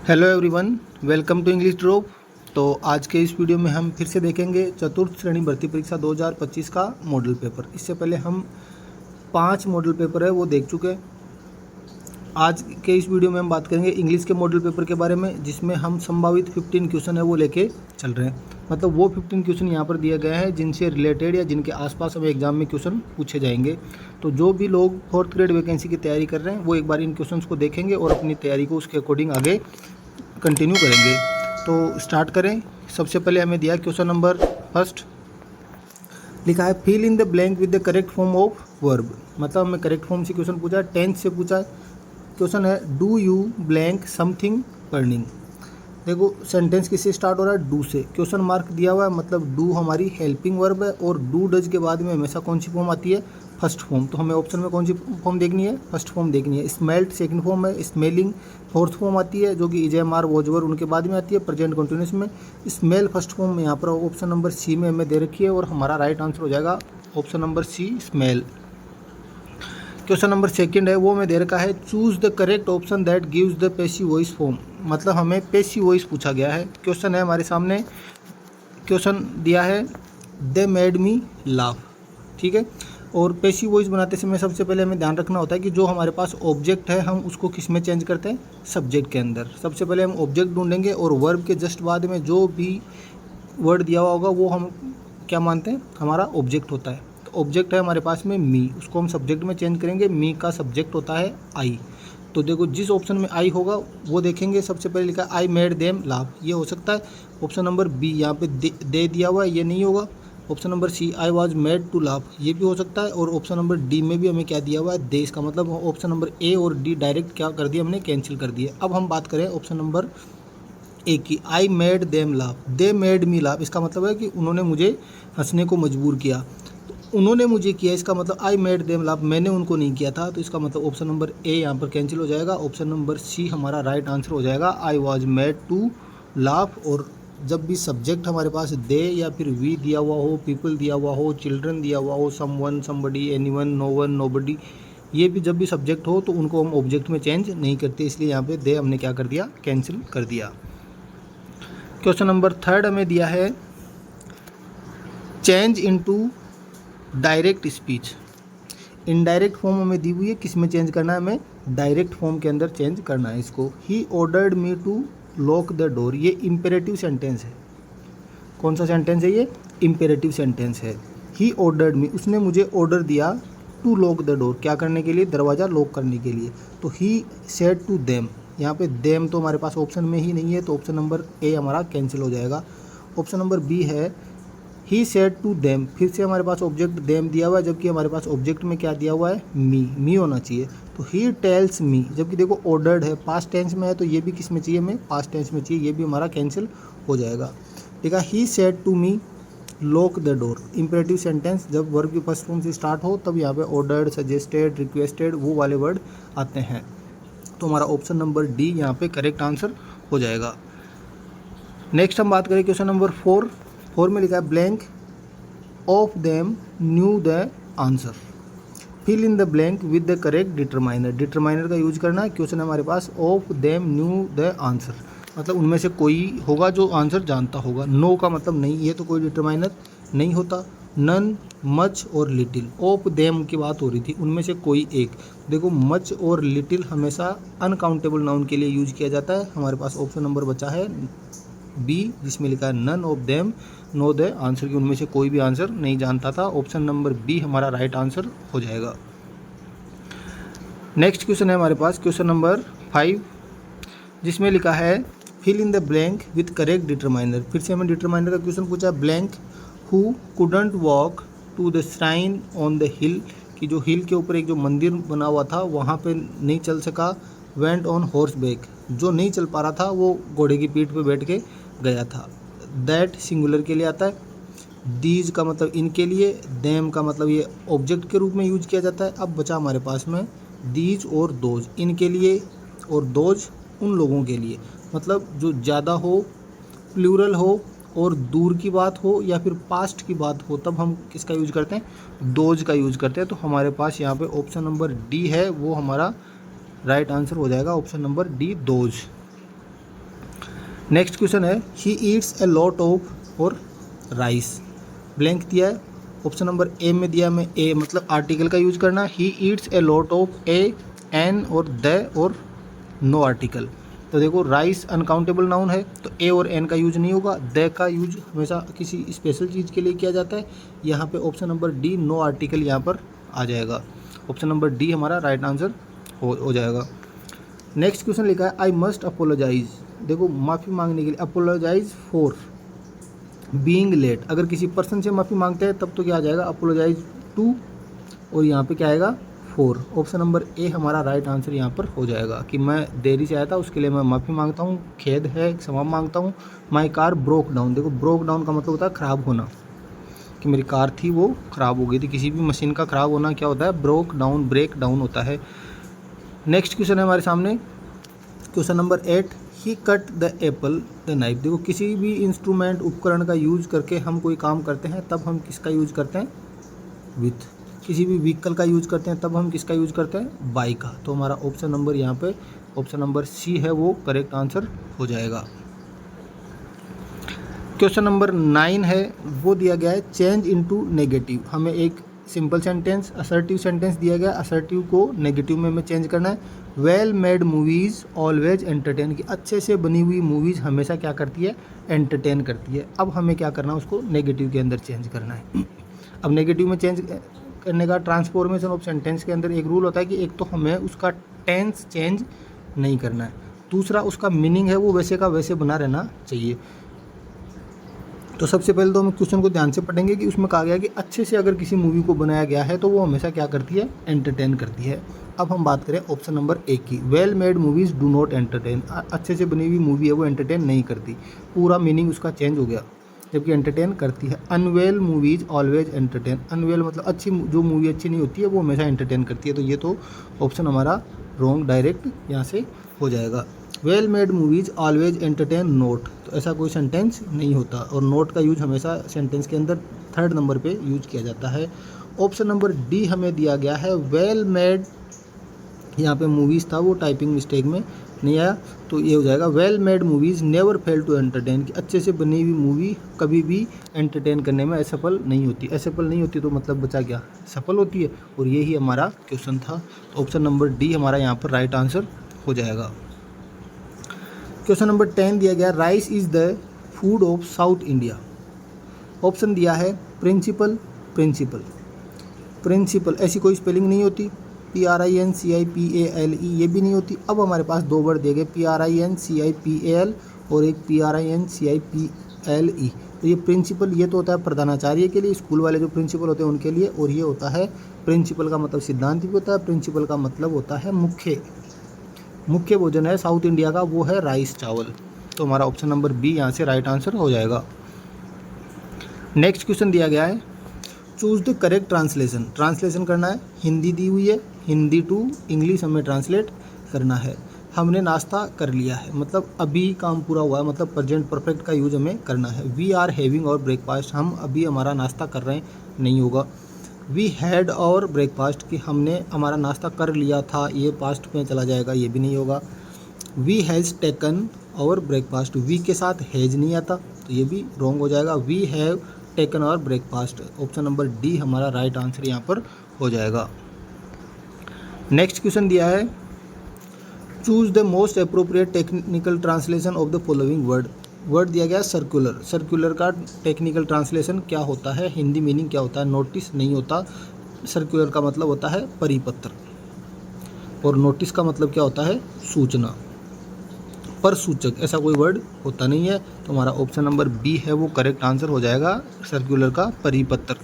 Hello everyone, welcome to English drop. तो आज के इस वीडियो में हम फिर से देखेंगे चतुर्थ श्रेणी भर्ती परीक्षा 2025 का मॉडल पेपर। इससे पहले हम 5 मॉडल पेपर है वो देख चुके हैं। आज के इस वीडियो में हम बात करेंगे इंग्लिश के मॉडल पेपर के बारे में, जिसमें हम संभावित 15 क्वेश्चन है वो लेके चल रहे हैं। मतलब वो 15 क्वेश्चन यहाँ पर दिए गए हैं जिनसे रिलेटेड या जिनके आसपास हमें एग्जाम में क्वेश्चन पूछे जाएंगे। तो जो भी लोग 4th ग्रेड वैकेंसी की तैयारी कर रहे हैं वो एक बार इन क्वेश्चंस को देखेंगे और अपनी तैयारी को उसके अकॉर्डिंग आगे कंटिन्यू करेंगे। तो स्टार्ट करें। सबसे पहले हमें दिया क्वेश्चन नंबर फर्स्ट, लिखा है fill in the blank with the correct form of verb. मतलब हमें करेक्ट फॉर्म से क्वेश्चन पूछा है, टेंस से पूछा है। क्वेश्चन है do you blank something burning. देखो सेंटेंस किससे स्टार्ट हो रहा है, डू से। क्वेश्चन मार्क दिया हुआ है, मतलब डू हमारी हेल्पिंग वर्ब है और डू डज के बाद में हमेशा कौन सी फॉर्म आती है, फर्स्ट फॉर्म। तो हमें ऑप्शन में कौन सी फॉर्म देखनी है, फर्स्ट फॉर्म देखनी है। स्मेल्ट सेकंड फॉर्म है, स्मेलिंग फोर्थ फॉर्म आती है जो कि is am are was were उनके बाद में आती है प्रेजेंट कंटिन्यूस में। स्मेल फर्स्ट फॉर्म में यहाँ पर ऑप्शन नंबर सी में हमें दे रखी है और हमारा राइट आंसर हो जाएगा option number C, smell. Question number second है वो हमें दे रखा है choose the correct option that gives the passive voice form. मतलब हमें पैसिव वॉइस पूछा गया है। क्वेश्चन है हमारे सामने, क्वेश्चन दिया है दे मेड मी लाफ, ठीक है। और पैसिव वॉइस बनाते समय सबसे पहले हमें ध्यान रखना होता है कि जो हमारे पास ऑब्जेक्ट है हम उसको किस में चेंज करते हैं, सब्जेक्ट के अंदर। सबसे पहले हम ऑब्जेक्ट ढूंढेंगे और वर्ब के जस्ट बाद में जो भी वर्ड दिया हुआ होगा वो हम क्या मानते हैं, हमारा ऑब्जेक्ट होता है। तो ऑब्जेक्ट है हमारे पास में मी, उसको हम सब्जेक्ट में चेंज करेंगे। मी का सब्जेक्ट होता है आई। तो देखो जिस ऑप्शन में आई होगा वो देखेंगे। सबसे पहले लिखा आई मेड देम लाफ, ये हो सकता है। ऑप्शन नंबर बी, यहाँ पे दे दिया हुआ है, ये नहीं होगा। Option number C I was made to laugh, ये भी हो सकता है। और ऑप्शन नंबर डी में भी हमें क्या दिया हुआ है, दे। इसका मतलब ऑप्शन नंबर ए और डी डायरेक्ट क्या कर दिया, हमने कैंसिल कर दिया। अब हम बात करें ऑप्शन नंबर ए की, I made them laugh, they made me laugh. इसका मतलब है कि उन्होंने मुझे हंसने को मजबूर किया। तो उन्होंने मुझे किया, इसका मतलब आई मेड देम लाफ, मैंने उनको नहीं किया था। तो इसका मतलब ऑप्शन नंबर ए यहाँ पर कैंसिल हो जाएगा। ऑप्शन नंबर सी हमारा राइट आंसर हो जाएगा, I was made to laugh. और जब भी सब्जेक्ट हमारे पास दे या फिर वी दिया हुआ हो, पीपल दिया हुआ हो, चिल्ड्रन दिया हुआ हो, someone, somebody, anyone, no one, nobody, ये भी जब भी सब्जेक्ट हो तो उनको हम ऑब्जेक्ट में चेंज नहीं करते। इसलिए यहाँ पे दे हमने क्या कर दिया, कैंसिल कर दिया। क्वेश्चन नंबर थर्ड हमें दिया है change into direct speech. Indirect form हमें दी हुई है, किस में चेंज करना है, हमें डायरेक्ट फॉर्म के अंदर चेंज करना है इसको। He ordered me to lock the door, ये इम्पेरेटिव सेंटेंस है। कौन सा सेंटेंस है ये, इम्पेरेटिव सेंटेंस है। ही ऑर्डर्ड मी, उसने मुझे ऑर्डर दिया टू लॉक द डोर, क्या करने के लिए, दरवाज़ा लॉक करने के लिए। तो ही सेड टू देम, यहाँ पे देम तो हमारे पास ऑप्शन में ही नहीं है, तो ऑप्शन नंबर ए हमारा कैंसिल हो जाएगा। ऑप्शन नंबर बी है ही सेड टू देम, फिर से हमारे पास ऑब्जेक्ट देम दिया हुआ है, जबकि हमारे पास ऑब्जेक्ट में क्या दिया हुआ है, मी होना चाहिए। तो ही टेल्स मी, जबकि देखो ऑर्डर्ड है, पास्ट टेंस में है, तो ये भी किस में चाहिए, हमें पास्ट टेंस में चाहिए, ये भी हमारा कैंसिल हो जाएगा। ठीक है, he said to me lock the door, imperative sentence जब वर्ब की फर्स्ट फॉर्म से स्टार्ट हो तब यहाँ पे ऑर्डर्ड, सजेस्टेड, रिक्वेस्टेड वो वाले वर्ड आते हैं। तो हमारा ऑप्शन नंबर डी यहाँ पे करेक्ट आंसर हो जाएगा। नेक्स्ट हम बात करें क्वेश्चन नंबर 4 में लिखा है blank of them knew the answer, fill in the blank with the correct determiner. Determiner का यूज करना है। क्वेश्चन हमारे पास of them knew the answer, मतलब उनमें से कोई होगा जो आंसर जानता होगा। नो का मतलब नहीं, ये तो कोई डिटरमाइनर नहीं होता। नन, मच और लिटिल, ऑफ देम की बात हो रही थी, उनमें से कोई एक। देखो मच और लिटिल हमेशा अनकाउंटेबल नाउन के लिए यूज किया जाता है। हमारे पास ऑप्शन नंबर बचा है बी, जिसमें लिखा है none of them know the answer, की उनमें से कोई भी आंसर नहीं जानता था। ऑप्शन नंबर बी हमारा राइट आंसर हो जाएगा। नेक्स्ट क्वेश्चन है हमारे पास क्वेश्चन नंबर 5, जिसमें लिखा है fill in the blank with correct determiner. फिर से हमें डिटरमाइनर का क्वेश्चन पूछा है। Blank who couldn't walk to the shrine on the hill, कि जो हिल के ऊपर एक जो मंदिर बना हुआ था वहाँ पे नहीं चल सका। वेंट ऑन हॉर्स बैक, जो नहीं चल पा रहा था वो घोड़े की पीठ पे बैठ के गया था। दैट सिंगुलर के लिए आता है। दीज का मतलब इनके लिए, देम का मतलब ये ऑब्जेक्ट के रूप में यूज किया जाता है। अब बचा हमारे पास में दीज और दोज, इनके लिए, और दोज उन लोगों के लिए। मतलब जो ज़्यादा हो, प्लूरल हो और दूर की बात हो या फिर पास्ट की बात हो, तब हम किसका यूज करते हैं, दोज का यूज करते हैं। तो हमारे पास यहाँ पे ऑप्शन नंबर डी है, वो हमारा राइट आंसर हो जाएगा। Option number D, those. Next question है he eats a lot of और राइस, ब्लैंक दिया है। ऑप्शन नंबर ए में दिया मैं ए मतलब आर्टिकल का यूज करना, he eats a lot of a an और द और नो आर्टिकल। तो देखो राइस अनकाउंटेबल नाउन है तो ए और एन का यूज नहीं होगा, द का यूज हमेशा किसी स्पेशल चीज़ के लिए किया जाता है। यहाँ पे option number D no article यहाँ पर आ जाएगा, ऑप्शन नंबर डी हमारा राइट आंसर हो जाएगा। नेक्स्ट क्वेश्चन लिखा है आई मस्ट अपोलोजाइज, देखो माफ़ी मांगने के लिए, अपोलोजाइज फॉर बीइंग लेट, अगर किसी पर्सन से माफ़ी मांगते हैं तब तो क्या आ जाएगा अपोलोजाइज टू, और यहाँ पे क्या आएगा फोर। ऑप्शन नंबर ए हमारा राइट आंसर यहाँ पर हो जाएगा कि मैं देरी से आया था उसके लिए मैं माफ़ी मांगता हूँ, खेद है क्षमा मांगता हूँ। माई कार ब्रोक डाउन, देखो ब्रोक डाउन का मतलब होता है ख़राब होना, कि मेरी कार थी वो ख़राब हो गई थी। किसी भी मशीन का ख़राब होना क्या होता है ब्रोक डाउन, ब्रेक डाउन होता है। नेक्स्ट क्वेश्चन है हमारे सामने question number 8 he cut the Apple the knife, देखो किसी भी इंस्ट्रूमेंट उपकरण का यूज़ करके हम कोई काम करते हैं तब हम किसका यूज़ करते हैं विथ, किसी भी व्हीकल का यूज़ करते हैं तब हम किसका यूज़ करते हैं बाई का। तो हमारा ऑप्शन नंबर यहाँ पे ऑप्शन नंबर सी है वो करेक्ट आंसर हो जाएगा। क्वेश्चन नंबर 9 है वो दिया गया है चेंज इनटू नेगेटिव, हमें एक सिंपल सेंटेंस असर्टिव सेंटेंस दिया गया, असर्टिव को नेगेटिव में हमें चेंज करना है। Well made movies always entertain, की अच्छे से बनी हुई मूवीज़ हमेशा क्या करती है एंटरटेन करती है। अब हमें क्या करना है उसको नेगेटिव के अंदर चेंज करना है। अब नेगेटिव में चेंज करने का ट्रांसफॉर्मेशन ऑफ सेंटेंस के अंदर एक रूल होता है कि एक तो हमें उसका टेंस चेंज नहीं करना है, दूसरा उसका मीनिंग है वो वैसे का वैसे बना रहना चाहिए। तो सबसे पहले तो हम क्वेश्चन को ध्यान से पढ़ेंगे कि उसमें कहा गया कि अच्छे से अगर किसी मूवी को बनाया गया है तो वो हमेशा क्या करती है एंटरटेन करती है। अब हम बात करें ऑप्शन नंबर ए की, well made movies do not entertain, अच्छे से बनी हुई मूवी है वो एंटरटेन नहीं करती, पूरा मीनिंग उसका चेंज हो गया, जबकि एंटरटेन करती है। Unwell movies always entertain, unwell मतलब अच्छी जो मूवी अच्छी नहीं होती है वो हमेशा एंटरटेन करती है। तो ये तो ऑप्शन हमारा रॉन्ग डायरेक्ट यहाँ से हो जाएगा। Well made movies always entertain note, तो ऐसा कोई सेंटेंस नहीं होता, और नोट का यूज हमेशा सेंटेंस के अंदर थर्ड नंबर पे यूज किया जाता है। ऑप्शन नंबर डी हमें दिया गया है वेल मेड, यहाँ पे मूवीज़ था वो टाइपिंग मिस्टेक में नहीं आया, तो ये हो जाएगा well made movies never fail to entertain, कि अच्छे से बनी हुई मूवी कभी भी एंटरटेन करने में असफल नहीं होती। असफल नहीं होती तो मतलब बचा क्या सफल होती है, और यही हमारा क्वेश्चन था। तो ऑप्शन नंबर डी हमारा यहाँ पर राइट आंसर हो जाएगा। क्वेश्चन नंबर 10 दिया गया rice is the food of south India, option दिया है प्रिंसिपल, प्रिंसिपल, प्रिंसिपल ऐसी कोई स्पेलिंग नहीं होती, PRINCIPALE ये भी नहीं होती। अब हमारे पास दो वर्ड दिए गए PRINCIPAL और एक PRINCIPLE, तो ये प्रिंसिपल ये तो होता है प्रधानाचार्य के लिए, स्कूल वाले जो प्रिंसिपल होते हैं उनके लिए, और ये होता है प्रिंसिपल का मतलब सिद्धांत भी होता है, प्रिंसिपल का मतलब होता है मुख्य, मुख्य भोजन है साउथ इंडिया का वो है राइस चावल। तो हमारा ऑप्शन नंबर बी यहाँ से राइट आंसर हो जाएगा। नेक्स्ट क्वेश्चन दिया गया है choose the correct translation, translation करना है, हिंदी दी हुई है, हिंदी टू इंग्लिश हमें ट्रांसलेट करना है। हमने नाश्ता कर लिया है मतलब अभी काम पूरा हुआ है, मतलब प्रेजेंट परफेक्ट का यूज हमें करना है। वी आर हैविंग और ब्रेकफास्ट, हम अभी हमारा नाश्ता कर रहे हैं नहीं होगा। वी हैड और ब्रेकफास्ट, कि हमने हमारा नाश्ता कर लिया था, ये पास्ट में चला जाएगा, ये भी नहीं होगा। वी हैज़ टेकन और ब्रेकफास्ट, वी के साथ हैज़ नहीं आता तो ये भी रॉन्ग हो जाएगा। वी हैव टेकन और ब्रेकफास्ट, ऑप्शन नंबर डी हमारा राइट आंसर यहाँ पर हो जाएगा। नेक्स्ट क्वेश्चन दिया है choose the most appropriate technical translation of the following word, word दिया गया सर्कुलर, सर्कुलर का टेक्निकल ट्रांसलेशन क्या होता है, हिंदी मीनिंग क्या होता है, नोटिस नहीं होता, सर्कुलर का मतलब होता है परिपत्र, और नोटिस का मतलब क्या होता है सूचना, पर सूचक ऐसा कोई वर्ड होता नहीं है। तो हमारा ऑप्शन नंबर बी है वो करेक्ट आंसर हो जाएगा, सर्कुलर का परिपत्र।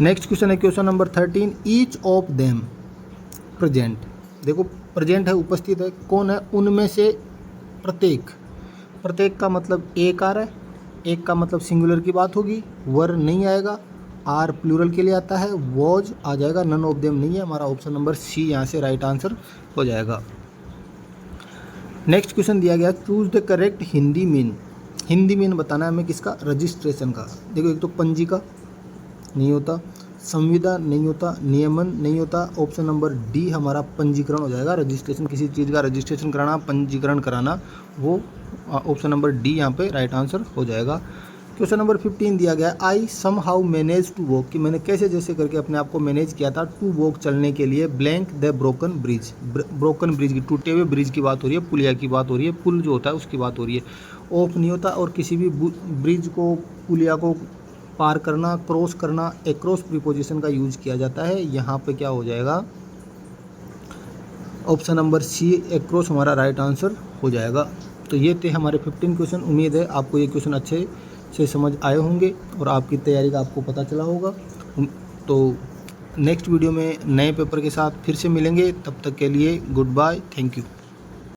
नेक्स्ट क्वेश्चन है question number 13 each of them present, देखो प्रेजेंट है उपस्थित है, कौन है उनमें से प्रत्येक, प्रत्येक का मतलब एक आ रहा है, एक का मतलब सिंगुलर की बात होगी, वर नहीं आएगा, आर प्लूरल के लिए आता है, वॉज आ जाएगा, नन ऑफ देम नहीं है, हमारा ऑप्शन नंबर सी यहाँ से राइट आंसर हो जाएगा। नेक्स्ट क्वेश्चन दिया गया choose the correct Hindi mean, Hindi mean बताना है हमें किसका रजिस्ट्रेशन का। देखो एक तो पंजी का नहीं होता, संविदा नहीं होता, नियमन नहीं होता। ऑप्शन नंबर डी हमारा पंजीकरण हो जाएगा। रजिस्ट्रेशन, किसी चीज़ का रजिस्ट्रेशन कराना, पंजीकरण कराना, वो ऑप्शन नंबर डी यहाँ पे राइट आंसर हो जाएगा। क्वेश्चन नंबर 15 दिया गया, I somehow manage to walk, कि मैंने कैसे जैसे करके अपने आप को मैनेज किया था टू वॉक चलने के लिए, blank the broken bridge, broken bridge की, टूटे हुए ब्रिज की बात हो रही है, पुलिया की बात हो रही है, पुल जो होता है उसकी बात हो रही है। ऑफ नहीं होता, और किसी भी ब्रिज को, पुलिया को पार करना, क्रॉस करना, एक्रॉस प्रीपोजिशन का यूज किया जाता है। यहाँ पे क्या हो जाएगा, ऑप्शन नंबर सी एक्रॉस हमारा राइट आंसर हो जाएगा। तो ये थे हमारे 15 क्वेश्चन। उम्मीद है आपको ये क्वेश्चन अच्छे से समझ आए होंगे और आपकी तैयारी का आपको पता चला होगा। तो नेक्स्ट वीडियो में नए पेपर के साथ फिर से मिलेंगे, तब तक के लिए गुड बाय, थैंक यू।